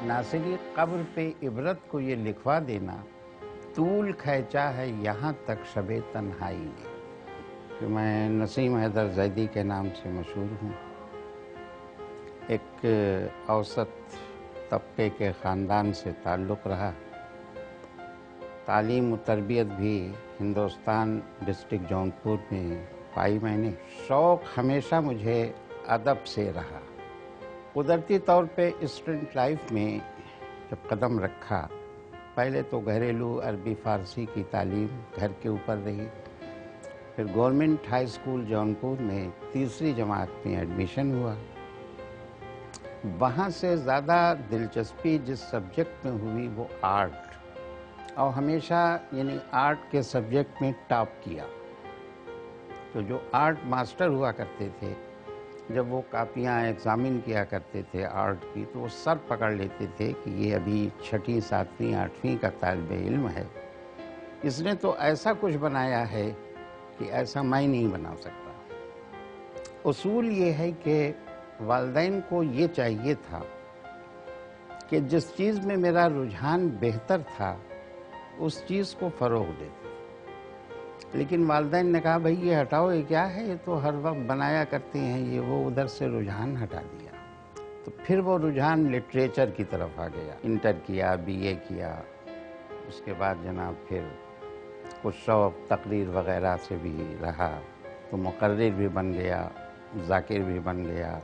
नासिरी कब्र पे इबरत को ये लिखवा देना, तूल खैचा है यहाँ तक शबे तन्हाई ने। कि मैं नसीम हैदर ज़ैदी के नाम से मशहूर हूँ। एक औसत तबके के ख़ानदान से ताल्लुक़ रहा। तालीम व तरबियत भी हिंदुस्तान डिस्ट्रिक्ट जौनपुर में पाई मैंने। शौक़ हमेशा मुझे अदब से रहा। कुदरती तौर पे स्टूडेंट लाइफ में जब कदम रखा, पहले तो घरेलू अरबी फ़ारसी की तालीम घर के ऊपर रही। फिर गवर्नमेंट हाई स्कूल जौनपुर में तीसरी जमात में एडमिशन हुआ। वहाँ से ज़्यादा दिलचस्पी जिस सब्जेक्ट में हुई वो आर्ट, और हमेशा यानी आर्ट के सब्जेक्ट में टॉप किया। तो जो आर्ट मास्टर हुआ करते थे, जब वो कापियाँ एग्ज़ामिन किया करते थे आर्ट की, तो वो सर पकड़ लेते थे कि ये अभी 6वीं 7वीं 8वीं का तालिबे इल्म है, इसने तो ऐसा कुछ बनाया है कि ऐसा मैं नहीं बना सकता। उसूल ये है कि वालिदैन को ये चाहिए था कि जिस चीज़ में मेरा रुझान बेहतर था उस चीज़ को फ़रोग़ देते। लेकिन वालिदैन ने कहा भाई ये हटाओ, ये क्या है, ये तो हर वक्त बनाया करते हैं, ये वो, उधर से रुझान हटा दिया। तो फिर वो रुझान लिटरेचर की तरफ आ गया। इंटर किया, बीए किया, उसके बाद जनाब फिर कुछ शौक़ तकरीर वग़ैरह से भी रहा, तो मुक़र्रिर भी बन गया, ज़ाकिर भी बन गया,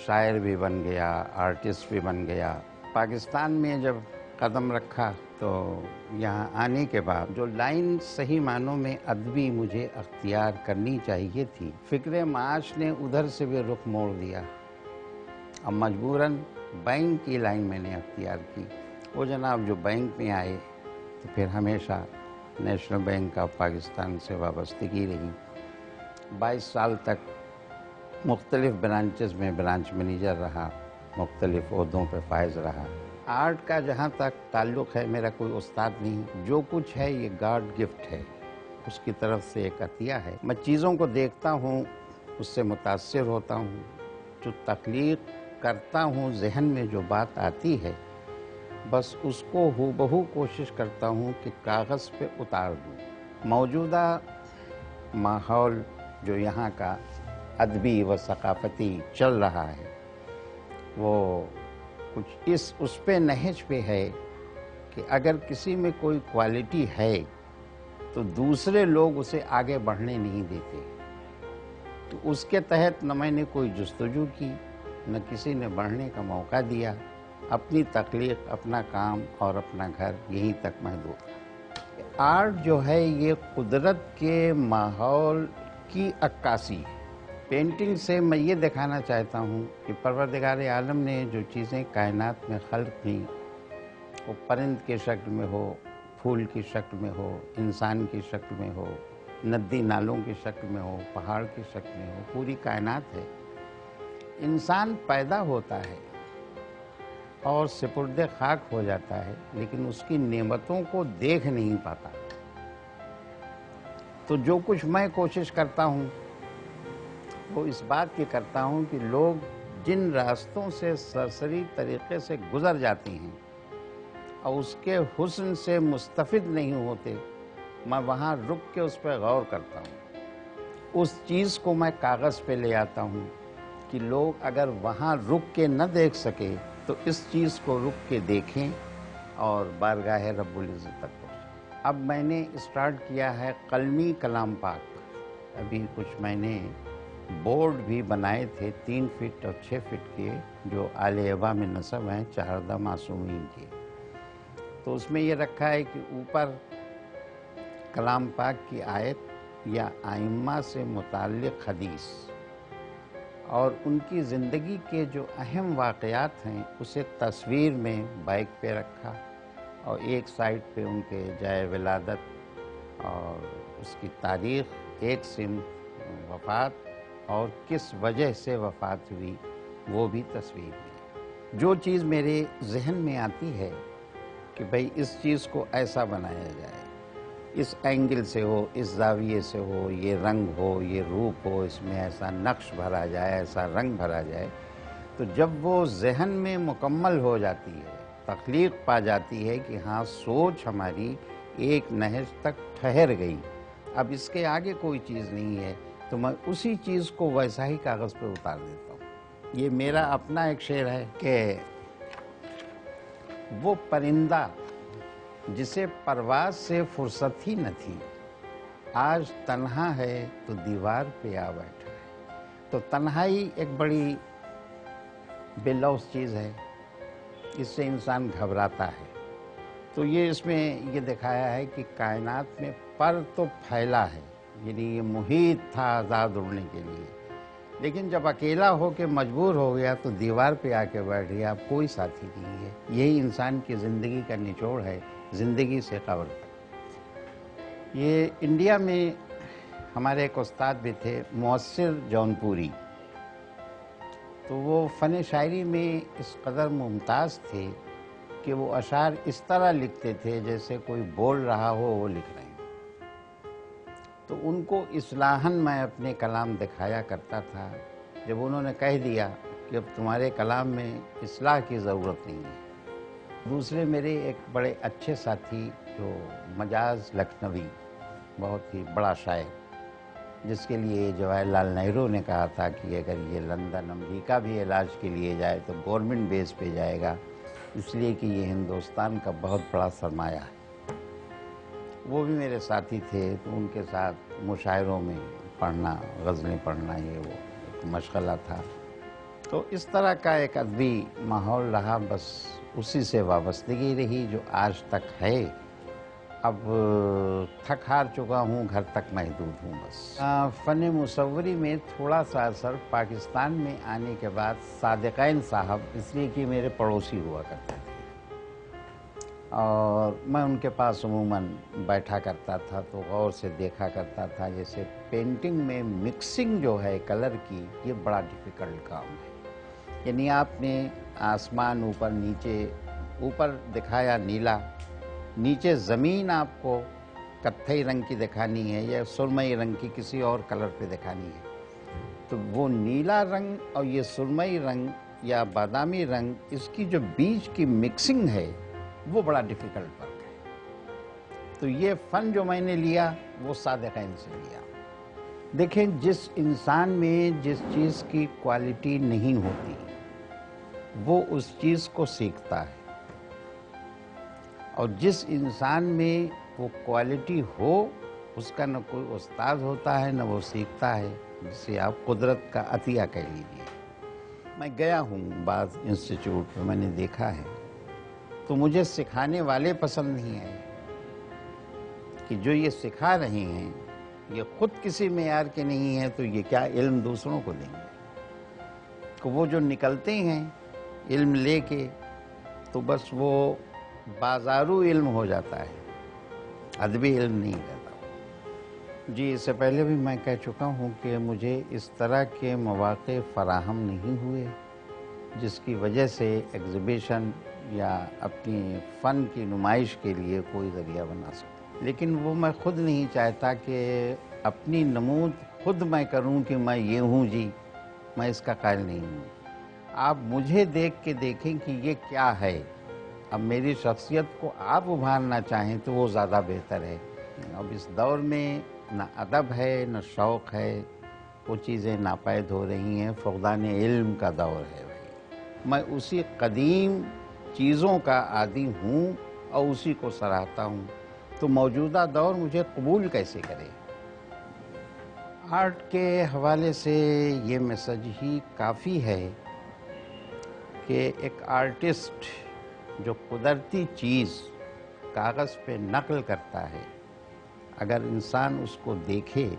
शायर भी बन गया, आर्टिस्ट भी बन गया। पाकिस्तान में जब कदम रखा तो यहाँ आने के बाद जो लाइन सही मानों में अदबी मुझे अख्तियार करनी चाहिए थी, फ़िक्र माश ने उधर से भी रुख मोड़ दिया। अब मजबूरन बैंक की लाइन मैंने अख्तियार की। वो जनाब जो बैंक में आए तो फिर हमेशा नेशनल बैंक ऑफ पाकिस्तान से वाबस्तगी रही। 22 साल तक मुख्तलिफ़ ब्रांचेस में ब्रांच मैनेजर रहा, मुख्तलिफ़ ओहदों पे फायज़ रहा। आर्ट का जहाँ तक ताल्लुक़ है, मेरा कोई उस्ताद नहीं, जो कुछ है ये गॉड गिफ्ट है, उसकी तरफ से एक अतिया है। मैं चीज़ों को देखता हूँ, उससे मुतासिर होता हूँ, जो तख्लीक़ करता हूँ, ज़हन में जो बात आती है बस उसको हूबहू कोशिश करता हूँ कि कागज़ पे उतार दूँ। मौजूदा माहौल जो यहाँ का अदबी व सकाफ़ती चल रहा है, वो कुछ उस पे नहज पे है कि अगर किसी में कोई क्वालिटी है तो दूसरे लोग उसे आगे बढ़ने नहीं देते। तो उसके तहत न मैंने कोई जुस्तजू की, न किसी ने बढ़ने का मौका दिया। अपनी तख्लीक़, अपना काम और अपना घर यहीं तक महदूद। आर्ट जो है ये कुदरत के माहौल की अक्कासी है। पेंटिंग से मैं ये दिखाना चाहता हूँ कि परवरदिगार आलम ने जो चीज़ें कायनात में खल्क़ की, वो परिंद के शक्ल में हो, फूल की शक्ल में हो, इंसान की शक्ल में हो, नदी नालों की शक्ल में हो, पहाड़ की शक्ल में हो, पूरी कायनात है। इंसान पैदा होता है और सिपुर्दे खाक हो जाता है, लेकिन उसकी नेमतों को देख नहीं पाता। तो जो कुछ मैं कोशिश करता हूँ वो इस बात की करता हूँ कि लोग जिन रास्तों से सरसरी तरीक़े से गुज़र जाते हैं और उसके हुस्न से मुस्तफ़िद नहीं होते, मैं वहाँ रुक के उस पर गौर करता हूँ। उस चीज़ को मैं कागज़ पे ले आता हूँ कि लोग अगर वहाँ रुक के न देख सके तो इस चीज़ को रुक के देखें और बारगाह रब्बुल इज़्ज़त तक पहुँचें। अब मैंने स्टार्ट किया है कलमी कलाम पाक। अभी कुछ मैंने बोर्ड भी बनाए थे 3 फीट और 6 फीट के, जो आले अबा में नस्ब हैं, 14 मासूमीन के। तो उसमें ये रखा है कि ऊपर कलाम पाक की आयत या आइम्मा से मुताल्लिक़ हदीस और उनकी ज़िंदगी के जो अहम वाक़यात हैं उसे तस्वीर में बैक पे रखा, और एक साइड पे उनके जाए विलादत और उसकी तारीख़, एक सिम वफ़ात और किस वजह से वफ़ात हुई वो भी तस्वीर में। जो चीज़ मेरे जहन में आती है कि भाई इस चीज़ को ऐसा बनाया जाए, इस एंगल से हो, इस ज़ाविये से हो, ये रंग हो, ये रूप हो, इसमें ऐसा नक्श भरा जाए, ऐसा रंग भरा जाए, तो जब वो जहन में मुकम्मल हो जाती है تخلیق پا جاتی ہے کہ ہاں سوچ ہماری ایک نہج تک ٹھہر گئی، اب اس کے آگے کوئی چیز نہیں ہے، تو میں اسی چیز کو ویسا ہی کاغذ پہ اتار دیتا ہوں۔ یہ میرا اپنا ایک شعر ہے کہ وہ پرندہ جسے پرواز سے فرصت ہی نہ تھی، آج تنہا ہے تو دیوار پہ آ بیٹھا ہے۔ تو تنہائی ایک بڑی بے لوث چیز ہے، اس سے انسان گھبراتا ہے۔ تو یہ اس میں یہ دکھایا ہے کہ کائنات میں پر تو پھیلا ہے، یعنی یہ محیط تھا آزاد اڑنے کے لیے، لیکن جب اکیلا ہو کے مجبور ہو گیا تو دیوار پہ آ کے بیٹھ گیا، اب کوئی ساتھی نہیں ہے۔ یہی انسان کی زندگی کا نچوڑ ہے، زندگی سے قبر تک۔ یہ انڈیا میں ہمارے ایک استاد بھی تھے، مؤثر جونپوری، تو وہ فن شاعری میں اس قدر ممتاز تھے کہ وہ اشعار اس طرح لکھتے تھے جیسے کوئی بول رہا ہو وہ لکھ رہے ہیں۔ تو ان کو اصلاحاً میں اپنے کلام دکھایا کرتا تھا، جب انہوں نے کہہ دیا کہ اب تمہارے کلام میں اصلاح کی ضرورت نہیں ہے۔ دوسرے میرے ایک بڑے اچھے ساتھی جو مجاز لکھنوی، بہت ہی بڑا شاعر، جس کے لیے جواہر لال نہرو نے کہا تھا کہ اگر یہ لندن امریکہ بھی علاج کے لیے جائے تو گورنمنٹ بیس پہ جائے گا، اس لیے کہ یہ ہندوستان کا بہت بڑا سرمایہ ہے۔ وہ بھی میرے ساتھی تھے، تو ان کے ساتھ مشاعروں میں پڑھنا، غزلیں پڑھنا، یہ وہ ایک مشغلہ تھا۔ تو اس طرح کا ایک ادبی ماحول رہا، بس اسی سے وابستگی رہی جو آج تک ہے۔ اب تھک ہار چکا ہوں، گھر تک محدود ہوں بس۔ فن مصوری میں تھوڑا سا اثر پاکستان میں آنے کے بعد صادقین صاحب، اس لیے کہ میرے پڑوسی ہوا کرتے تھے اور میں ان کے پاس عموماً بیٹھا کرتا تھا تو غور سے دیکھا کرتا تھا۔ جیسے پینٹنگ میں مکسنگ جو ہے کلر کی، یہ بڑا ڈیفیکلٹ کام ہے، یعنی آپ نے آسمان اوپر نیچے، اوپر دکھایا نیلا، نیچے زمین آپ کو کتھئی رنگ کی دکھانی ہے یا سرمئی رنگ کی کسی اور کلر پہ دکھانی ہے، تو وہ نیلا رنگ اور یہ سرمئی رنگ یا بادامی رنگ، اس کی جو بیچ کی مکسنگ ہے وہ بڑا ڈیفیکلٹ فرق ہے۔ تو یہ فن جو میں نے لیا وہ صادقین سے لیا۔ دیکھیں، جس انسان میں جس چیز کی کوالٹی نہیں ہوتی وہ اس چیز کو سیکھتا ہے، اور جس انسان میں وہ کوالٹی ہو اس کا نہ کوئی استاد ہوتا ہے نہ وہ سیکھتا ہے، جسے آپ قدرت کا عطیہ کہہ لیجیے۔ میں گیا ہوں بعض انسٹیٹیوٹ پہ، میں نے دیکھا ہے تو مجھے سکھانے والے پسند نہیں آئے کہ جو یہ سکھا رہے ہیں یہ خود کسی معیار کے نہیں ہیں، تو یہ کیا علم دوسروں کو دیں گے؟ کہ وہ جو نکلتے ہیں علم لے کے تو بس وہ بازارو علم ہو جاتا ہے، ادبی علم نہیں رہتا۔ جی، اس سے پہلے بھی میں کہہ چکا ہوں کہ مجھے اس طرح کے مواقع فراہم نہیں ہوئے جس کی وجہ سے ایگزیبیشن یا اپنی فن کی نمائش کے لیے کوئی ذریعہ بنا سکوں، لیکن وہ میں خود نہیں چاہتا کہ اپنی نمود خود میں کروں کہ میں یہ ہوں، جی میں اس کا قائل نہیں ہوں۔ آپ مجھے دیکھ کے دیکھیں کہ یہ کیا ہے، اب میری شخصیت کو آپ ابھارنا چاہیں تو وہ زیادہ بہتر ہے۔ اب اس دور میں نہ ادب ہے نہ شوق ہے، وہ چیزیں ناپید ہو رہی ہیں، فقدان علم کا دور ہے۔ میں اسی قدیم چیزوں کا عادی ہوں اور اسی کو سراہتا ہوں، تو موجودہ دور مجھے قبول کیسے کرے؟ آرٹ کے حوالے سے یہ میسج ہی کافی ہے کہ ایک آرٹسٹ جو قدرتی چیز کاغذ پہ نقل کرتا ہے، اگر انسان اس کو دیکھے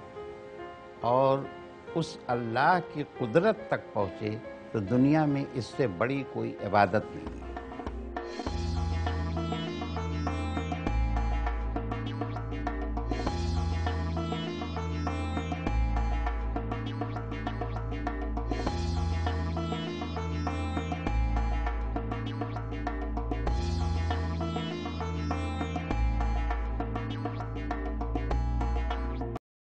اور اس اللہ کی قدرت تک پہنچے تو دنیا میں اس سے بڑی کوئی عبادت نہیں ہے۔